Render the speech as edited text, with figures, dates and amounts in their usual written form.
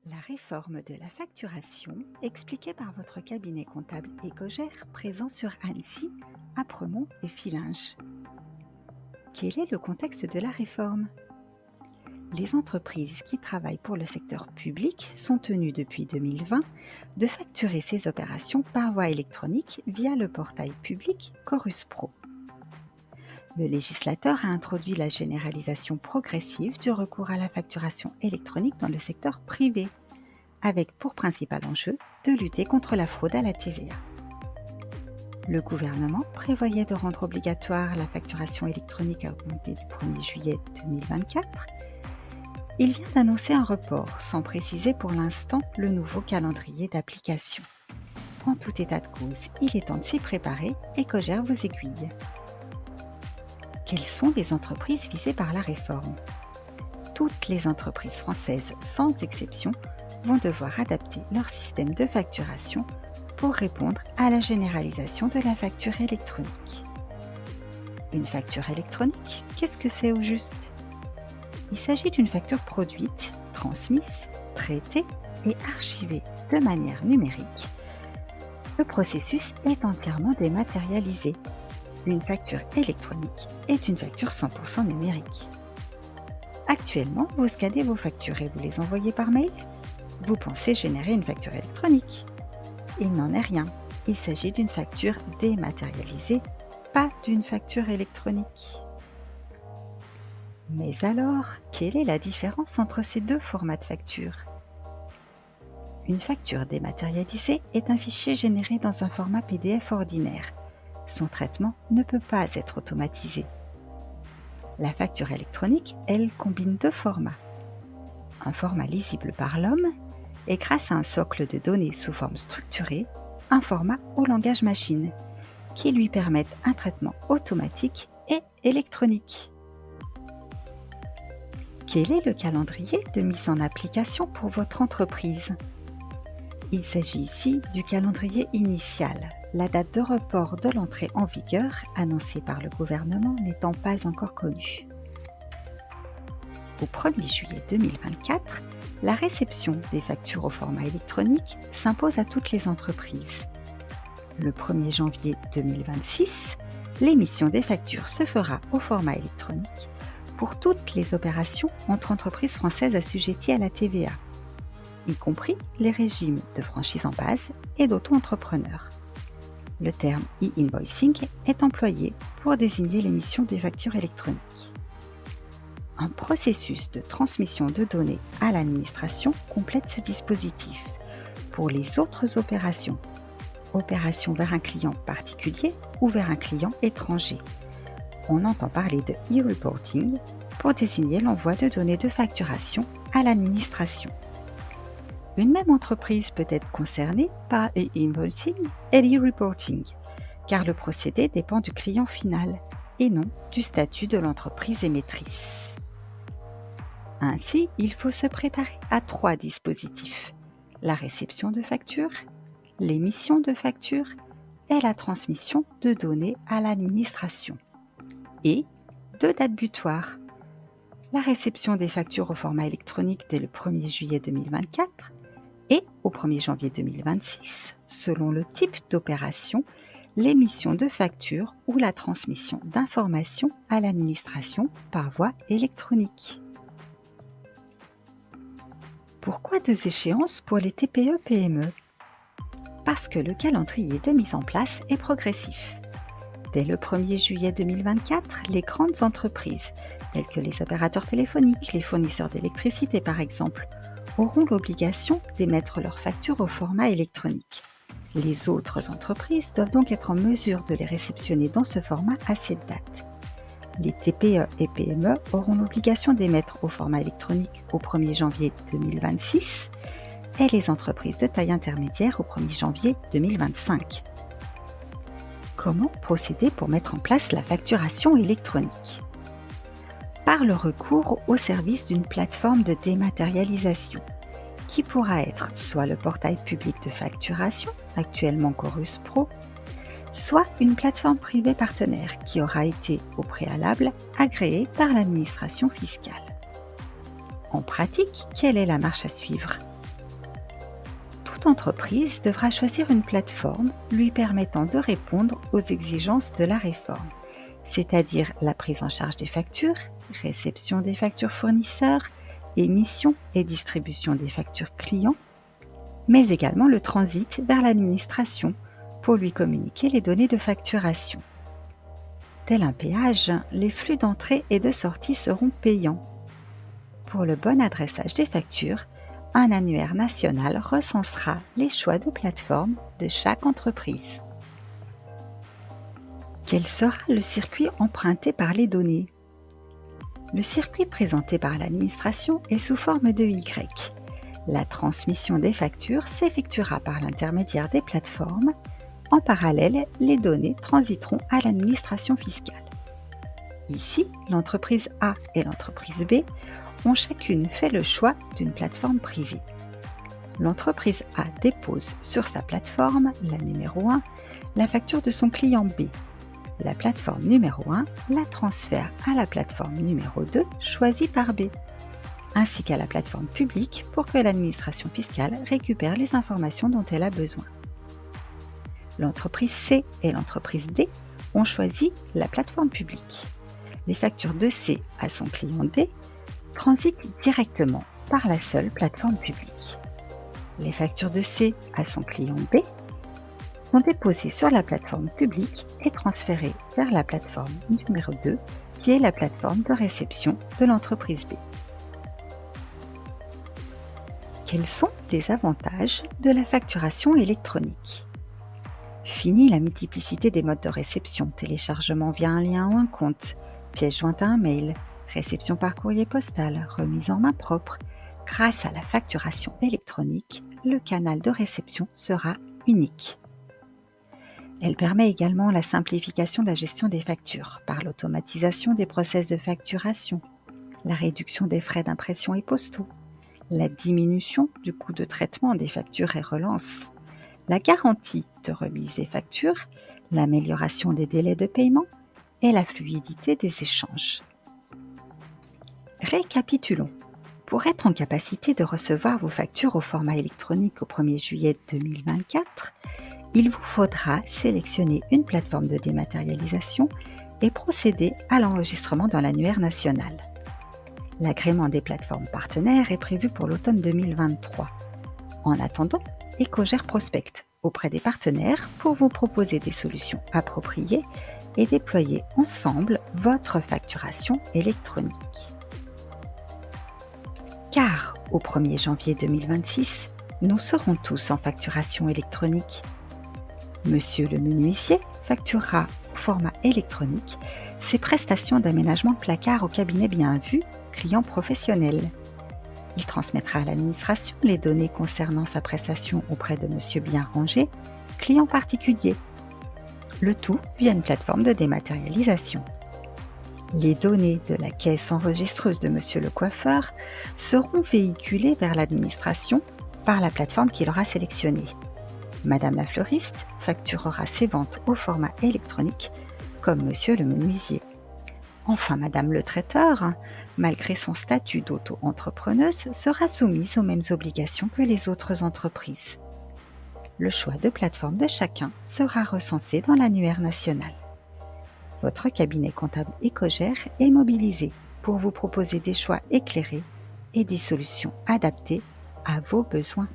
La réforme de la facturation expliquée par votre cabinet comptable Ecogère présent sur Annecy, Apremont et Fillinges. Quel est le contexte de la réforme? Les entreprises qui travaillent pour le secteur public sont tenues depuis 2020 de facturer ces opérations par voie électronique via le portail public Chorus Pro. Le législateur a introduit la généralisation progressive du recours à la facturation électronique dans le secteur privé, avec pour principal enjeu de lutter contre la fraude à la TVA. Le gouvernement prévoyait de rendre obligatoire la facturation électronique à compter du 1er juillet 2024. Il vient d'annoncer un report, sans préciser pour l'instant le nouveau calendrier d'application. En tout état de cause, il est temps de s'y préparer et Ecogère vous aiguille. Quelles sont les entreprises visées par la réforme? Toutes les entreprises françaises, sans exception, vont devoir adapter leur système de facturation pour répondre à la généralisation de la facture électronique. Une facture électronique, qu'est-ce que c'est au juste? Il s'agit d'une facture produite, transmise, traitée et archivée de manière numérique. Le processus est entièrement dématérialisé. Une facture électronique est une facture 100% numérique. Actuellement, vous scannez vos factures et vous les envoyez par mail? Vous pensez générer une facture électronique? Il n'en est rien. Il s'agit d'une facture dématérialisée, pas d'une facture électronique. Mais alors, quelle est la différence entre ces deux formats de facture? Une facture dématérialisée est un fichier généré dans un format PDF ordinaire. Son traitement ne peut pas être automatisé. La facture électronique, elle, combine deux formats. Un format lisible par l'homme et grâce à un socle de données sous forme structurée, un format au langage machine, qui lui permettent un traitement automatique et électronique. Quel est le calendrier de mise en application pour votre entreprise? Il s'agit ici du calendrier initial, la date de report de l'entrée en vigueur annoncée par le gouvernement n'étant pas encore connue. Au 1er juillet 2024, la réception des factures au format électronique s'impose à toutes les entreprises. Le 1er janvier 2026, l'émission des factures se fera au format électronique pour toutes les opérations entre entreprises françaises assujetties à la TVA, y compris les régimes de franchise en base et d'auto-entrepreneurs. Le terme e-invoicing est employé pour désigner l'émission des factures électroniques. Un processus de transmission de données à l'administration complète ce dispositif. Pour les autres opérations vers un client particulier ou vers un client étranger, on entend parler de e-reporting pour désigner l'envoi de données de facturation à l'administration. Une même entreprise peut être concernée par e-invoicing et e-reporting, car le procédé dépend du client final et non du statut de l'entreprise émettrice. Ainsi, il faut se préparer à 3 dispositifs: la réception de factures, l'émission de factures et la transmission de données à l'administration. Et 2 dates butoirs: la réception des factures au format électronique dès le 1er juillet 2024 et au 1er janvier 2026, selon le type d'opération, l'émission de factures ou la transmission d'informations à l'administration par voie électronique. Pourquoi 2 échéances pour les TPE-PME? Parce que le calendrier de mise en place est progressif. Dès le 1er juillet 2024, les grandes entreprises, telles que les opérateurs téléphoniques, les fournisseurs d'électricité par exemple, auront l'obligation d'émettre leurs factures au format électronique. Les autres entreprises doivent donc être en mesure de les réceptionner dans ce format à cette date. Les TPE et PME auront l'obligation d'émettre au format électronique au 1er janvier 2026 et les entreprises de taille intermédiaire au 1er janvier 2025. Comment procéder pour mettre en place la facturation électronique? Par le recours au service d'une plateforme de dématérialisation, qui pourra être soit le portail public de facturation, actuellement Chorus Pro, soit une plateforme privée partenaire qui aura été au préalable agréée par l'administration fiscale. En pratique, quelle est la marche à suivre? Toute entreprise devra choisir une plateforme lui permettant de répondre aux exigences de la réforme, c'est-à-dire la prise en charge des factures, réception des factures fournisseurs, émission et distribution des factures clients, mais également le transit vers l'administration pour lui communiquer les données de facturation. Tel un péage, les flux d'entrée et de sortie seront payants. Pour le bon adressage des factures, un annuaire national recensera les choix de plateforme de chaque entreprise. Quel sera le circuit emprunté par les données? Le circuit présenté par l'administration est sous forme de Y. La transmission des factures s'effectuera par l'intermédiaire des plateformes. En parallèle, les données transiteront à l'administration fiscale. Ici, l'entreprise A et l'entreprise B ont chacune fait le choix d'une plateforme privée. L'entreprise A dépose sur sa plateforme, la numéro 1, la facture de son client B. La plateforme numéro 1 la transfère à la plateforme numéro 2 choisie par B, ainsi qu'à la plateforme publique pour que l'administration fiscale récupère les informations dont elle a besoin. L'entreprise C et l'entreprise D ont choisi la plateforme publique. Les factures de C à son client D transitent directement par la seule plateforme publique. Les factures de C à son client B sont déposées sur la plateforme publique et transférées vers la plateforme numéro 2, qui est la plateforme de réception de l'entreprise B. Quels sont les avantages de la facturation électronique? Fini la multiplicité des modes de réception, téléchargement via un lien ou un compte, pièce jointe à un mail, réception par courrier postal, remise en main propre. Grâce à la facturation électronique, le canal de réception sera unique. Elle permet également la simplification de la gestion des factures par l'automatisation des process de facturation, la réduction des frais d'impression et postaux, la diminution du coût de traitement des factures et relances, la garantie de remise des factures, l'amélioration des délais de paiement et la fluidité des échanges. Récapitulons. Pour être en capacité de recevoir vos factures au format électronique au 1er juillet 2024, il vous faudra sélectionner une plateforme de dématérialisation et procéder à l'enregistrement dans l'annuaire national. L'agrément des plateformes partenaires est prévu pour l'automne 2023. En attendant, Ecogère prospecte auprès des partenaires pour vous proposer des solutions appropriées et déployer ensemble votre facturation électronique. Car au 1er janvier 2026, nous serons tous en facturation électronique. Monsieur le menuisier facturera au format électronique ses prestations d'aménagement de placard au cabinet bien vu, client professionnel. Il transmettra à l'administration les données concernant sa prestation auprès de Monsieur bien rangé, client particulier. Le tout via une plateforme de dématérialisation. Les données de la caisse enregistreuse de Monsieur le coiffeur seront véhiculées vers l'administration par la plateforme qu'il aura sélectionnée. Madame la fleuriste facturera ses ventes au format électronique comme Monsieur le menuisier. Enfin, Madame le traiteur, malgré son statut d'auto-entrepreneuse, sera soumise aux mêmes obligations que les autres entreprises. Le choix de plateforme de chacun sera recensé dans l'annuaire national. Votre cabinet comptable Ecogère est mobilisé pour vous proposer des choix éclairés et des solutions adaptées à vos besoins.